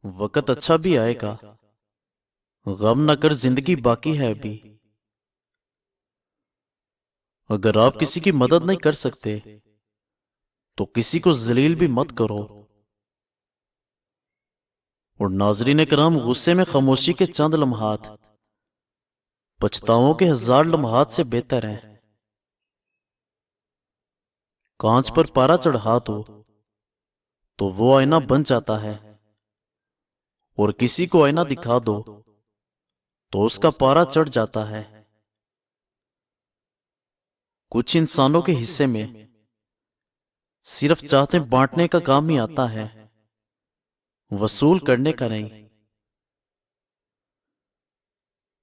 वक्त अच्छा भी आएगा। गम न कर, जिंदगी बाकी है अभी। अगर आप किसी की मदद नहीं कर सकते तो किसी को जलील भी मत करो। और नाजरीन कराम, गुस्से में खामोशी के चंद लम्हात पछताओं के हजार लम्हात से बेहतर हैं। कांच पर पारा चढ़ा दो तो वो आईना बन जाता है, और किसी को आईना दिखा दो तो उसका पारा चढ़ जाता है। कुछ इंसानों के हिस्से में सिर्फ चाहते बांटने का काम ही आता है, वसूल करने का नहीं।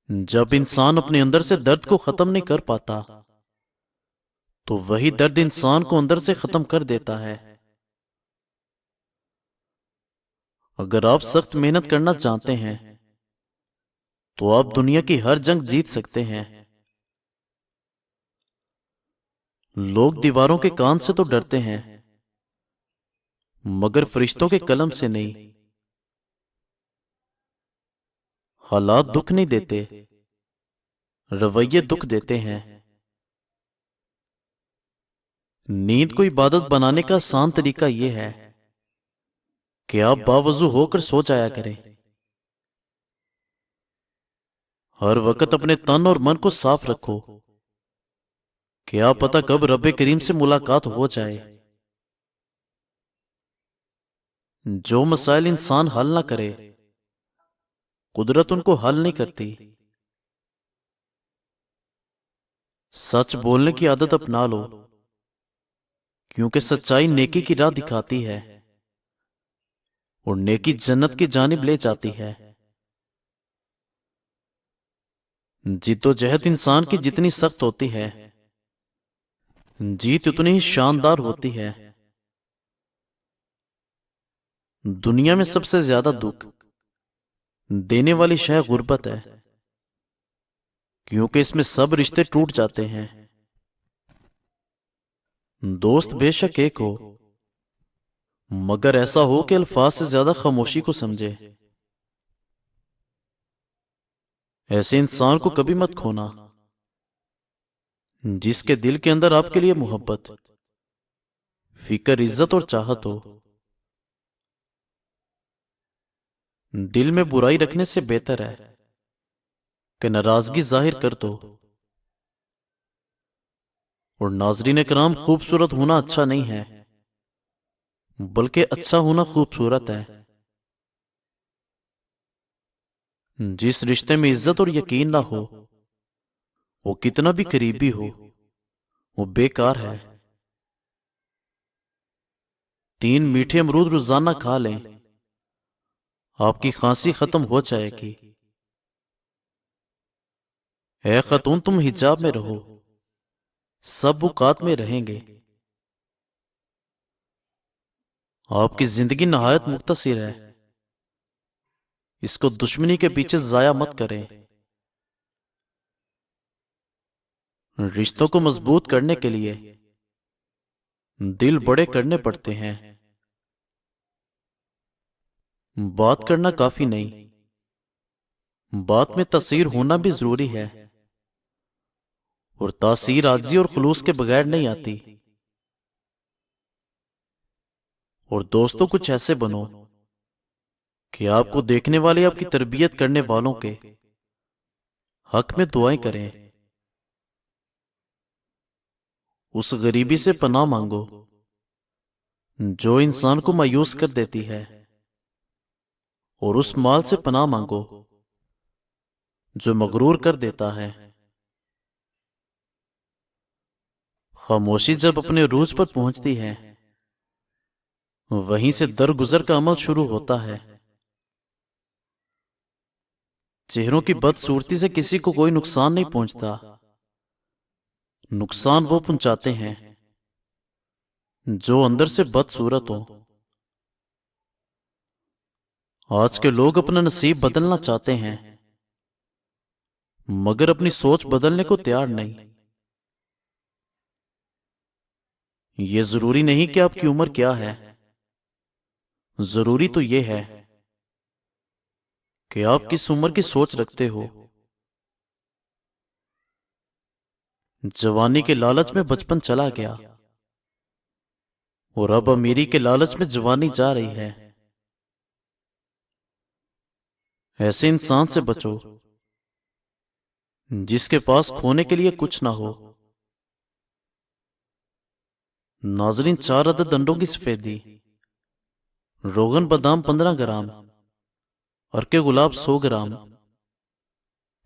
जब इंसान अपने अंदर से दर्द को खत्म नहीं कर पाता तो वही दर्द इंसान को अंदर से खत्म कर देता है। अगर आप सख्त मेहनत करना चाहते हैं तो आप दुनिया की हर जंग जीत सकते हैं। लोग दीवारों के कान से तो डरते हैं, मगर फरिश्तों के कलम से नहीं। हालात दुख नहीं देते, रवैये दुख देते हैं। नींद को इबादत बनाने का आसान तरीका यह है कि आप बावजू होकर सो जाया करें। हर वक्त अपने तन और मन को साफ रखो, क्या पता कब रब्बे करीम से मुलाकात हो जाए। जो मसाइल इंसान हल ना करे, कुदरत उनको हल नहीं करती। सच बोलने की आदत अपना लो, क्योंकि सच्चाई नेकी की राह दिखाती है और नेकी जन्नत की जानिब ले जाती है। जिद्दोजहद इंसान की जितनी सख्त होती है, जीत उतनी ही शानदार होती है। दुनिया में सबसे ज्यादा दुख देने वाली शय गुर्बत है, क्योंकि इसमें सब रिश्ते टूट जाते हैं। दोस्त बेशक एक हो, मगर ऐसा हो कि अल्फाज से ज्यादा खामोशी को समझे। ऐसे इंसान को कभी मत खोना जिसके दिल के अंदर आपके लिए मोहब्बत, फिक्र, इज्जत और चाहत हो। दिल में बुराई रखने से बेहतर है कि नाराजगी जाहिर कर दो। और नाजरीन कराम, खूबसूरत होना अच्छा नहीं है, बल्कि अच्छा होना खूबसूरत है। जिस रिश्ते में इज्जत और यकीन ना हो, वो कितना भी करीबी हो, वो बेकार है। 3 मीठे अमरूद रोजाना खा लें, आपकी खांसी खत्म हो जाएगी। ऐ खतून, तुम हिजाब में रहो, सब औकात में रहेंगे। आपकी जिंदगी नहायत मुख्तसर है, इसको दुश्मनी के पीछे जाया मत करें। रिश्तों को मजबूत करने के लिए दिल बड़े करने पड़ते हैं। बात करना काफी नहीं, बात में तासीर होना भी जरूरी है। और तासीर आजी और खुलूस के बगैर नहीं आती। और दोस्तों, कुछ ऐसे बनो कि आपको देखने वाले आपकी तरबियत करने वालों के हक में दुआएं करें। उस गरीबी से पनाह मांगो जो इंसान को मायूस कर देती है, और उस माल से पनाह मांगो जो मगरूर कर देता है। खामोशी जब अपने रूज पर पहुंचती है, वहीं से दरगुजर का अमल शुरू होता है। चेहरों की बदसूरती से किसी को कोई नुकसान नहीं पहुंचता, नुकसान वो पहुंचाते हैं जो अंदर से बदसूरत हो। आज के लोग अपना नसीब बदलना चाहते हैं, मगर अपनी सोच बदलने को तैयार नहीं। ये जरूरी नहीं कि आपकी उम्र क्या है, जरूरी तो ये है कि आप किस उम्र की सोच रखते हो। जवानी के लालच में बचपन चला गया और अब अमीरी के लालच में जवानी जा रही है। ऐसे इंसान से बचो जिसके पास खोने के लिए कुछ ना हो। नाजरीन, 4 अदद अंडों की सफेदी, रोगन बादाम 15 ग्राम, अर्के गुलाब 100 ग्राम,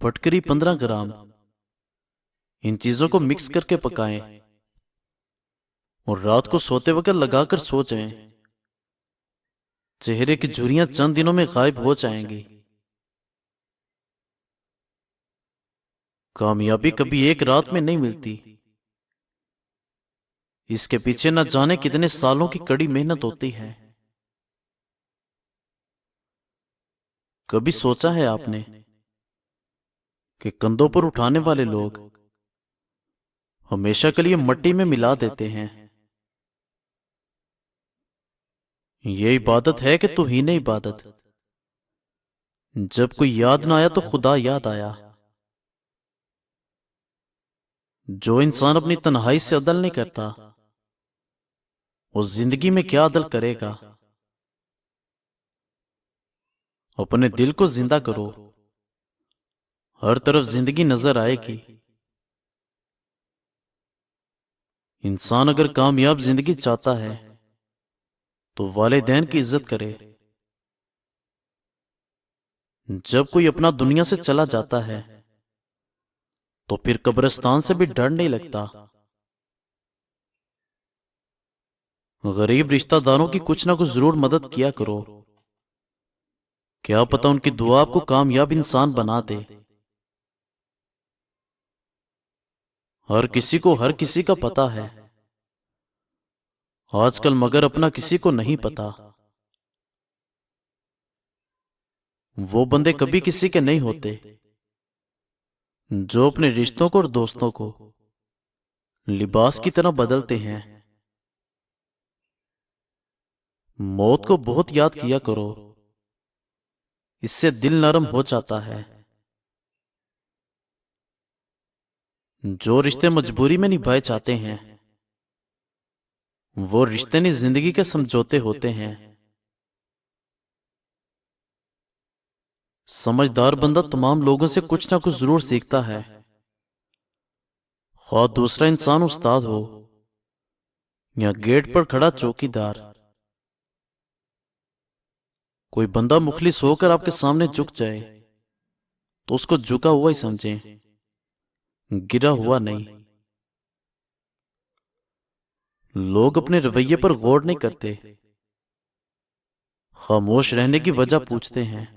फटकरी 15 ग्राम, इन चीजों को मिक्स करके पकाएं और रात को सोते वक्त लगाकर सो जाएं। चेहरे की झुर्रियां चंद दिनों में गायब हो जाएंगी। कामयाबी कभी एक रात में नहीं मिलती, इसके पीछे न जाने कितने सालों की कड़ी मेहनत होती है। कभी सोचा है आपने कि कंधों पर उठाने वाले लोग हमेशा के लिए मट्टी में मिला देते हैं। ये इबादत है कि तौहीन इबादत। जब कोई याद ना आया तो खुदा याद आया। जो इंसान अपनी तन्हाई से अदल नहीं करता वो जिंदगी में क्या अदल करेगा। अपने दिल को जिंदा करो, हर तरफ जिंदगी नजर आएगी। इंसान अगर कामयाब जिंदगी चाहता है तो वालिदैन की इज्जत करे। जब कोई अपना दुनिया से चला जाता है तो फिर कब्रिस्तान से भी डर नहीं लगता। गरीब रिश्तेदारों की कुछ ना कुछ जरूर मदद किया करो, क्या पता उनकी दुआ आपको कामयाब इंसान बना दे। हर किसी को हर किसी का पता है आजकल, मगर अपना किसी को नहीं पता। वो बंदे कभी किसी के नहीं होते जो अपने रिश्तों को और दोस्तों को लिबास की तरह बदलते हैं। मौत को बहुत याद किया करो, इससे दिल नरम हो जाता है। जो रिश्ते मजबूरी में निभाए जाते हैं वो रिश्ते नहीं जिंदगी के समझौते होते हैं। समझदार बंदा तमाम लोगों से कुछ ना कुछ जरूर सीखता है, ख्वाह दूसरा इंसान उस्ताद हो या गेट पर खड़ा चौकीदार। कोई बंदा मुखलिस होकर आपके सामने झुक जाए तो उसको झुका हुआ ही समझें, गिरा हुआ नहीं। लोग अपने रवैये पर गौर नहीं करते, खामोश रहने की वजह पूछते हैं।